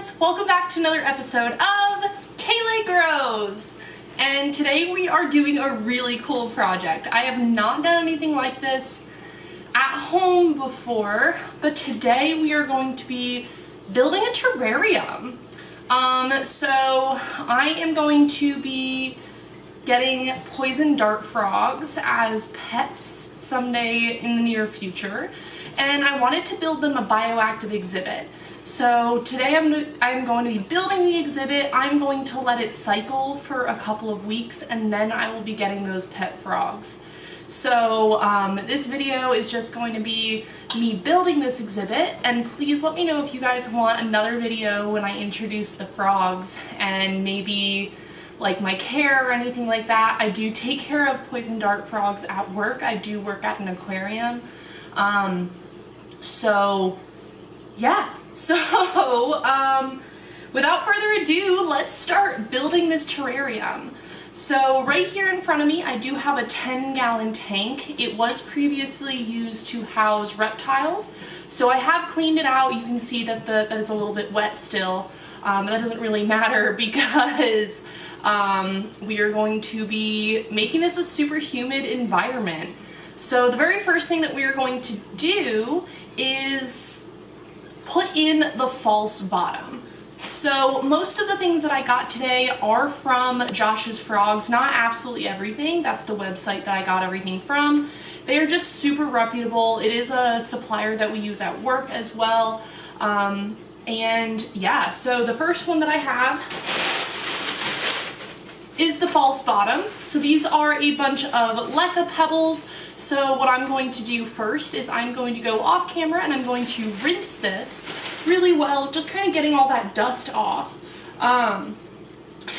friends! Welcome back to another episode of Kayla Grows. And today we are doing a really cool project. I have not done anything like this at home before, but today we are going to be building a terrarium. So I am going to be getting poison dart frogs as pets someday in the near future, and I wanted to build them a bioactive exhibit. So today I'm going to be building the exhibit. I'm going to let it cycle for a couple of weeks, and then I will be getting those pet frogs. So this video is just going to be me building this exhibit, and please let me know if you guys want another video when I introduce the frogs and maybe like my care or anything like that. I do take care of poison dart frogs at work. I do work at an aquarium. Without further ado, let's start building this terrarium. So right here in front of me, I do have a 10-gallon tank. It was previously used to house reptiles. So I have cleaned it out. You can see that it's a little bit wet still. That doesn't really matter because we are going to be making this a super humid environment. So the very first thing that we are going to do is put in the false bottom. So most of the things that I got today are from Josh's Frogs, not absolutely everything. That's the website that I got everything from. They are just super reputable. It is a supplier that we use at work as well. And yeah, so the first one that I have is the false bottom. So these are a bunch of leca pebbles. So what I'm going to do first is I'm going to go off camera and I'm going to rinse this really well, just kind of getting all that dust off. And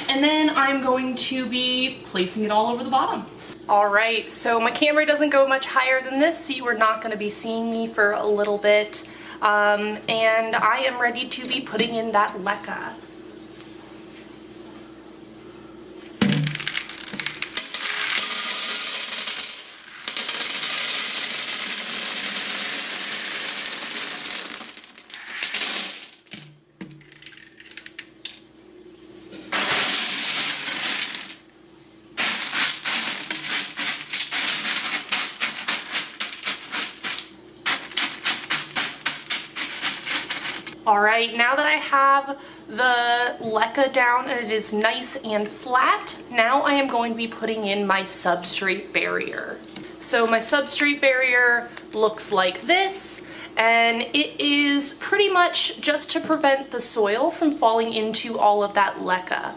then I'm going to be placing it all over the bottom. Alright, so my camera doesn't go much higher than this, so you are not going to be seeing me for a little bit. And I am ready to be putting in that leca. Alright, now that I have the leca down and it is nice and flat, now I am going to be putting in my substrate barrier. So my substrate barrier looks like this, and it is pretty much just to prevent the soil from falling into all of that leca.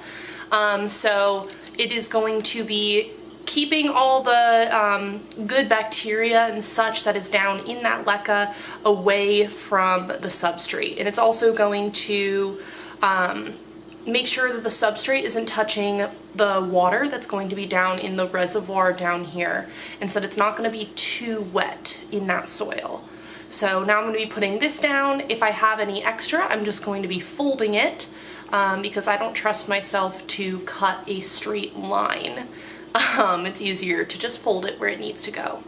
So it is going to be keeping all the good bacteria and such that is down in that leca away from the substrate. And it's also going to make sure that the substrate isn't touching the water that's going to be down in the reservoir down here, and so that it's not going to be too wet in that soil. So now I'm going to be putting this down. If I have any extra, I'm just going to be folding it because I don't trust myself to cut a straight line. It's easier to just fold it where it needs to go.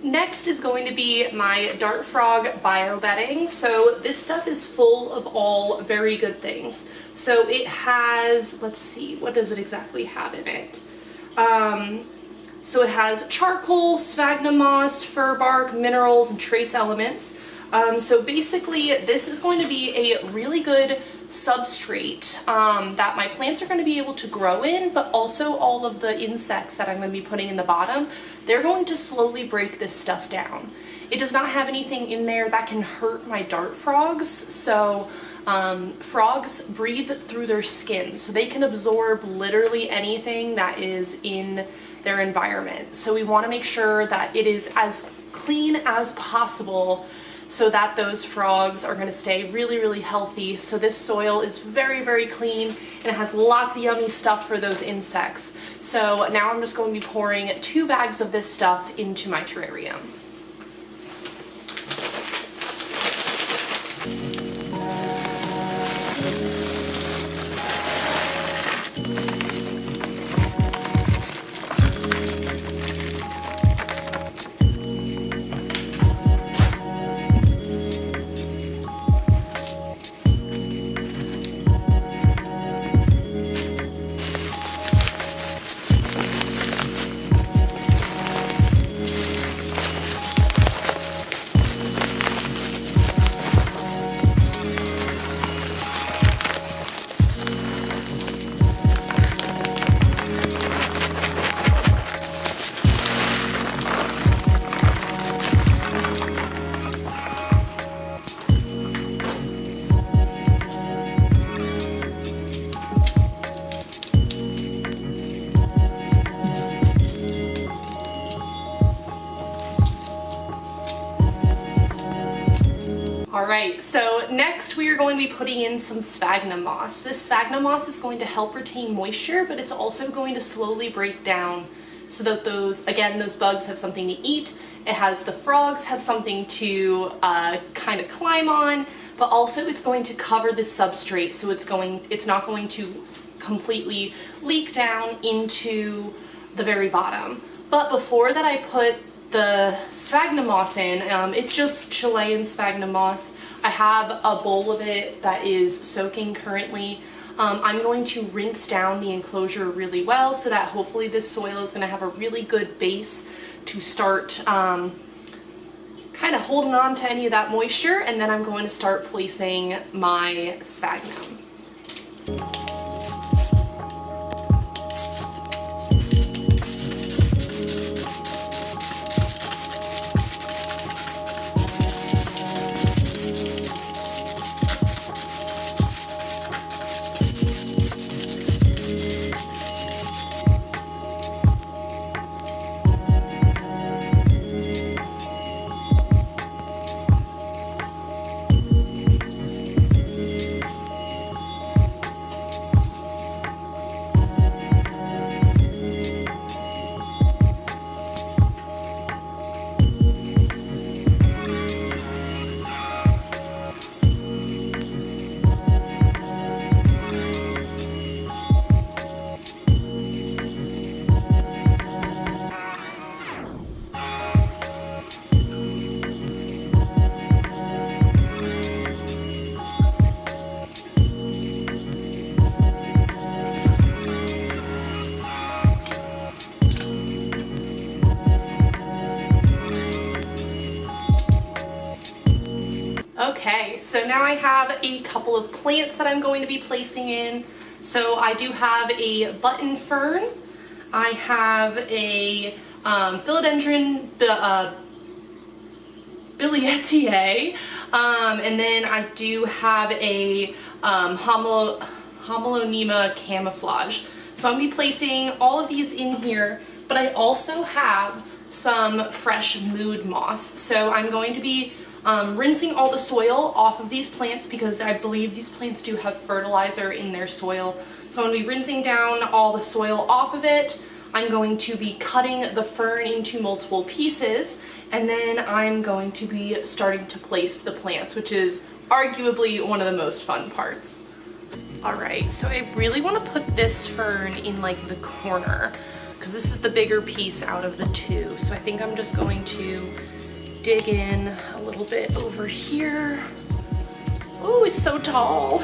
Next is going to be my dart frog bio bedding. So this stuff is full of all very good things. So it has, let's see, what does it exactly have in it? So it has charcoal, sphagnum moss, fir bark, minerals, and trace elements. So basically this is going to be a really good substrate that my plants are going to be able to grow in, but also all of the insects that I'm going to be putting in the bottom, they're going to slowly break this stuff down. It does not have anything in there that can hurt my dart frogs, so frogs breathe through their skin, so they can absorb literally anything that is in their environment. So we want to make sure that it is as clean as possible so that those frogs are going to stay really, really healthy. So this soil is very, very clean, and it has lots of yummy stuff for those insects. So now I'm just going to be pouring 2 bags of this stuff into my terrarium. Alright, so next we are going to be putting in some sphagnum moss. This sphagnum moss is going to help retain moisture, but it's also going to slowly break down so that those bugs have something to eat. It has the frogs have something to kind of climb on, but also it's going to cover the substrate, so it's not going to completely leak down into the very bottom. But before that I put the sphagnum moss in, it's just Chilean sphagnum moss. I have a bowl of it that is soaking currently. I'm going to rinse down the enclosure really well so that hopefully this soil is going to have a really good base to start kind of holding on to any of that moisture, and then I'm going to start placing my sphagnum. Okay, so now I have a couple of plants that I'm going to be placing in. So I do have a button fern, I have a philodendron bilietiae, and then I do have a Homolonema camouflage. So I'm going to be placing all of these in here, but I also have some fresh mood moss. So I'm going to be rinsing all the soil off of these plants because I believe these plants do have fertilizer in their soil. So I'm going to be rinsing down all the soil off of it. I'm going to be cutting the fern into multiple pieces, and then I'm going to be starting to place the plants, which is arguably one of the most fun parts. Alright, so I really want to put this fern in like the corner because this is the bigger piece out of the two. So I think I'm just going to dig in a little bit over here. Oh, it's so tall.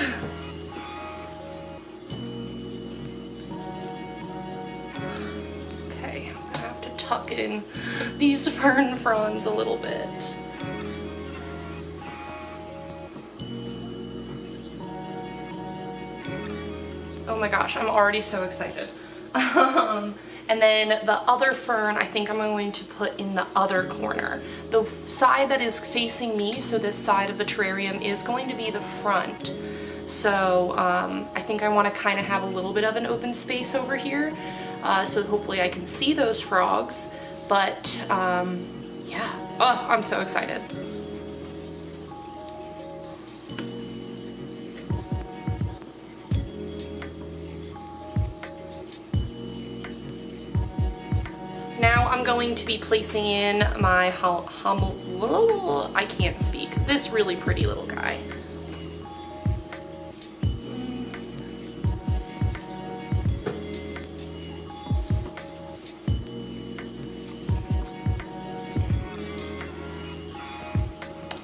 Okay, I'm gonna have to tuck in these fern fronds a little bit. Oh my gosh, I'm already so excited. And then the other fern, I think I'm going to put in the other corner. The side that is facing me, so this side of the terrarium, is going to be the front. So I think I want to kind of have a little bit of an open space over here. So hopefully I can see those frogs. But yeah, oh, I'm so excited. Now I'm going to be placing in my I can't speak, this really pretty little guy.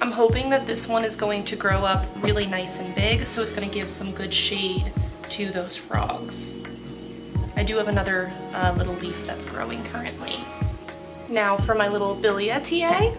I'm hoping that this one is going to grow up really nice and big, so it's going to give some good shade to those frogs. I do have another little leaf that's growing currently. Now for my little bilietiae.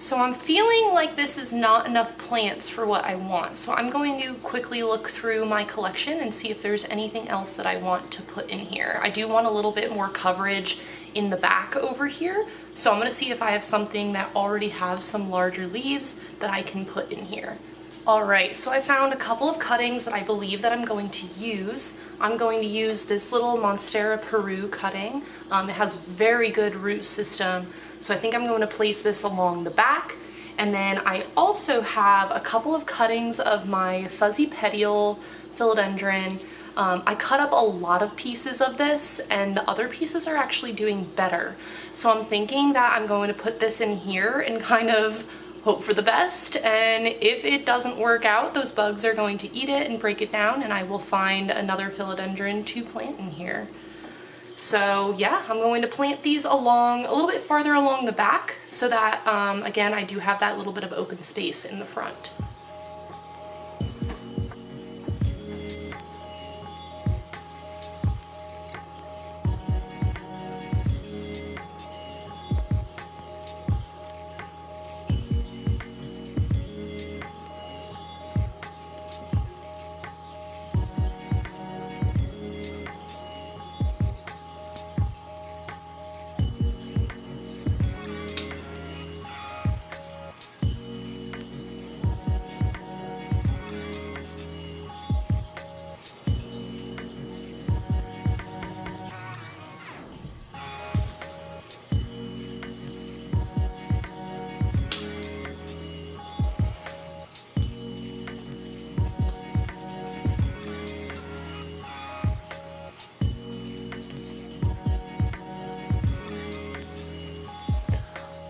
So I'm feeling like this is not enough plants for what I want. So I'm going to quickly look through my collection and see if there's anything else that I want to put in here. I do want a little bit more coverage in the back over here. So I'm gonna see if I have something that already has some larger leaves that I can put in here. All right, so I found a couple of cuttings that I believe that I'm going to use. I'm going to use this little Monstera Peru cutting. It has very good root system. So I think I'm going to place this along the back. And then I also have a couple of cuttings of my fuzzy petiole philodendron. I cut up a lot of pieces of this and the other pieces are actually doing better. So I'm thinking that I'm going to put this in here and kind of hope for the best. And if it doesn't work out, those bugs are going to eat it and break it down and I will find another philodendron to plant in here. So yeah, I'm going to plant these along a little bit farther along the back so that, again, I do have that little bit of open space in the front.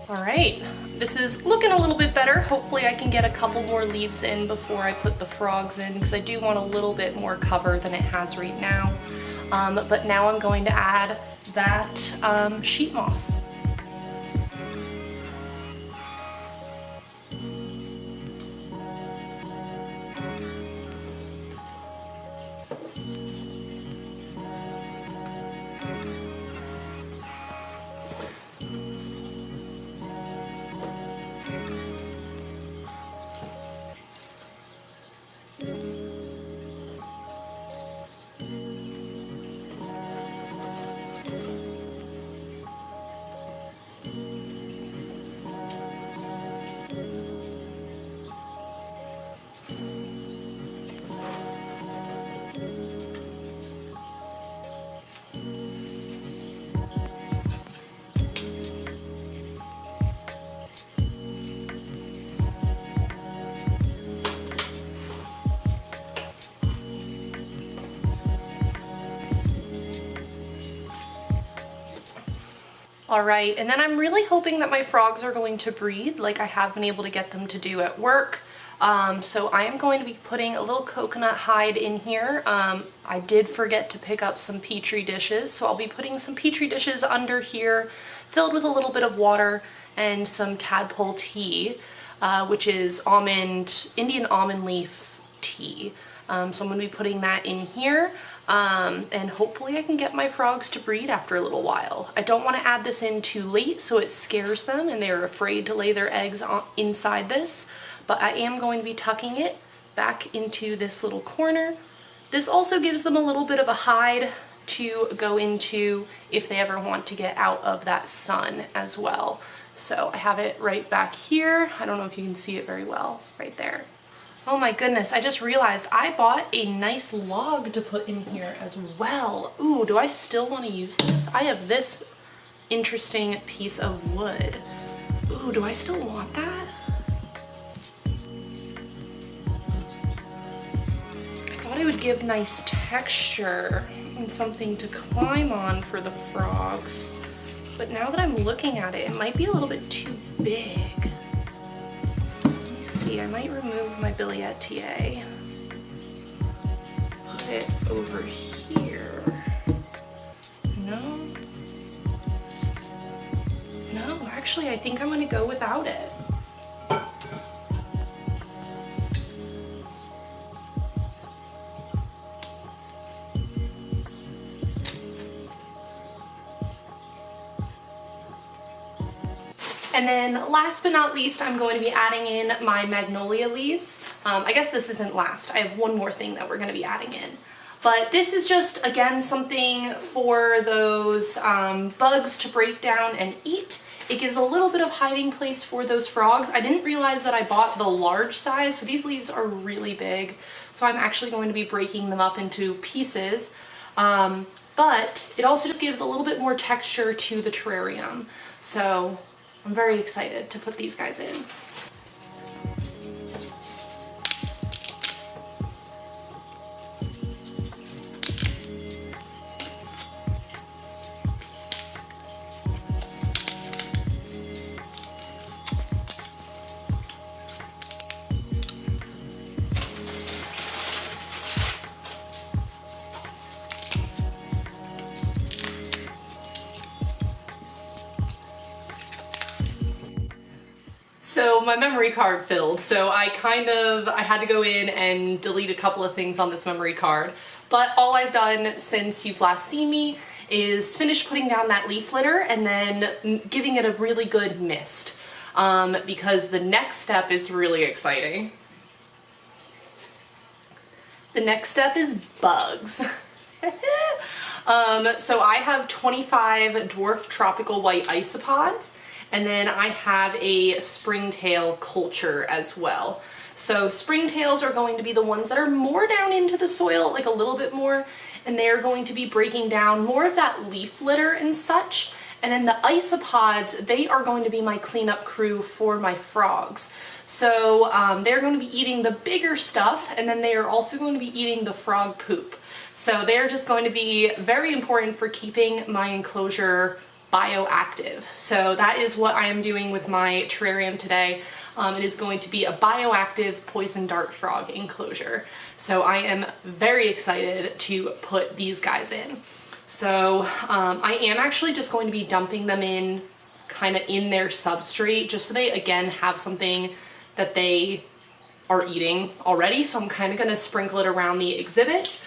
All right, this is looking a little bit better. Hopefully I can get a couple more leaves in before I put the frogs in because I do want a little bit more cover than it has right now. But now I'm going to add that sheet moss. All right, and then I'm really hoping that my frogs are going to breed like I have been able to get them to do at work. So I am going to be putting a little coconut hide in here. I did forget to pick up some petri dishes, so I'll be putting some petri dishes under here filled with a little bit of water and some tadpole tea, which is Indian almond leaf tea. So I'm going to be putting that in here. And hopefully I can get my frogs to breed after a little while. I don't want to add this in too late so it scares them and they're afraid to lay their eggs inside this, but I am going to be tucking it back into this little corner. This also gives them a little bit of a hide to go into if they ever want to get out of that sun as well. So I have it right back here. I don't know if you can see it very well right there. Oh my goodness, I just realized I bought a nice log to put in here as well. Ooh, do I still want to use this? I have this interesting piece of wood. Ooh, do I still want that? I thought it would give nice texture and something to climb on for the frogs. But now that I'm looking at it, it might be a little bit too big. See, I might remove my billietier, put it over here. No, actually I think I'm going to go without it. And then last but not least, I'm going to be adding in my Magnolia leaves. I guess this isn't last. I have one more thing that we're going to be adding in. But this is just, again, something for those bugs to break down and eat. It gives a little bit of hiding place for those frogs. I didn't realize that I bought the large size, so these leaves are really big. So I'm actually going to be breaking them up into pieces. But it also just gives a little bit more texture to the terrarium. So I'm very excited to put these guys in. So my memory card filled, so I had to go in and delete a couple of things on this memory card. But all I've done since you've last seen me is finish putting down that leaf litter and then giving it a really good mist. Because the next step is really exciting. The next step is bugs. So I have 25 dwarf tropical white isopods. And then I have a springtail culture as well. So springtails are going to be the ones that are more down into the soil, like a little bit more, and they're going to be breaking down more of that leaf litter and such. And then the isopods, they are going to be my cleanup crew for my frogs. So they're going to be eating the bigger stuff, and then they are also going to be eating the frog poop. So they're just going to be very important for keeping my enclosure bioactive. So that is what I am doing with my terrarium today. It is going to be a bioactive poison dart frog enclosure. So I am very excited to put these guys in. So I am actually just going to be dumping them in kind of in their substrate just so they again have something that they are eating already. So I'm kind of going to sprinkle it around the exhibit.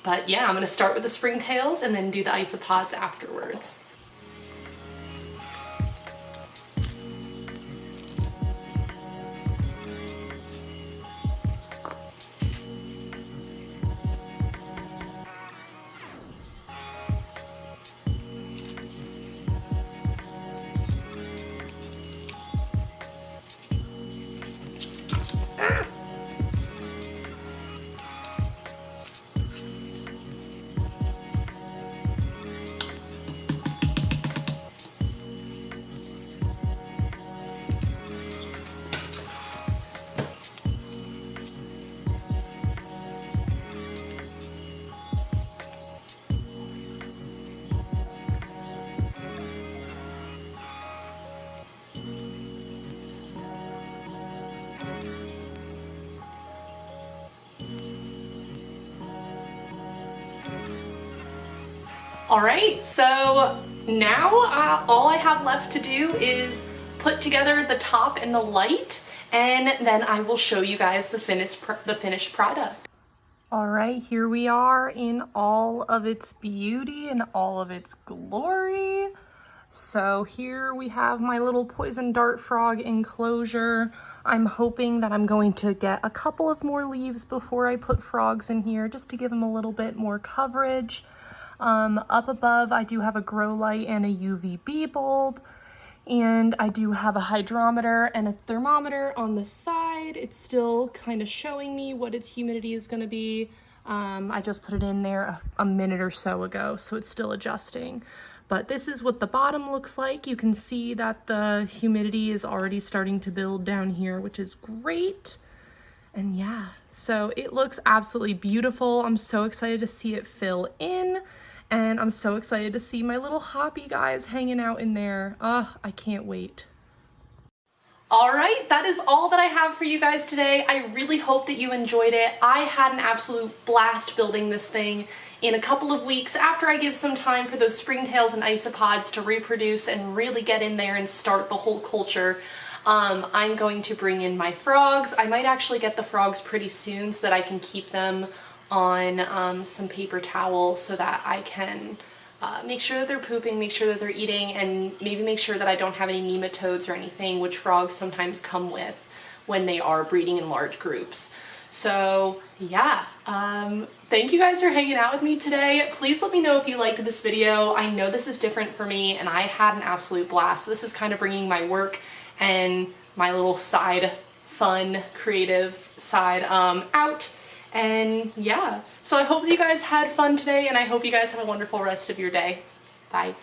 But yeah, I'm going to start with the springtails and then do the isopods afterwards. All right, so now all I have left to do is put together the top and the light, and then I will show you guys the finished product. All right, here we are in all of its beauty and all of its glory. So here we have my little poison dart frog enclosure. I'm hoping that I'm going to get a couple of more leaves before I put frogs in here, just to give them a little bit more coverage. Up above, I do have a grow light and a UVB bulb, and I do have a hydrometer and a thermometer on the side. It's still kind of showing me what its humidity is going to be. I just put it in there a minute or so ago, so it's still adjusting. But this is what the bottom looks like. You can see that the humidity is already starting to build down here, which is great. And yeah, so it looks absolutely beautiful. I'm so excited to see it fill in. And I'm so excited to see my little hoppy guys hanging out in there. I can't wait. All right, that is all that I have for you guys today. I really hope that you enjoyed it. I had an absolute blast building this thing. In a couple of weeks, after I give some time for those springtails and isopods to reproduce and really get in there and start the whole culture, I'm going to bring in my frogs. I might actually get the frogs pretty soon so that I can keep them on some paper towel so that I can make sure that they're pooping, make sure that they're eating, and maybe make sure that I don't have any nematodes or anything, which frogs sometimes come with when they are breeding in large groups. So yeah, thank you guys for hanging out with me today. Please let me know if you liked this video. I know this is different for me and I had an absolute blast. This is kind of bringing my work and my little side fun creative side out. And yeah, so I hope you guys had fun today and I hope you guys have a wonderful rest of your day. Bye.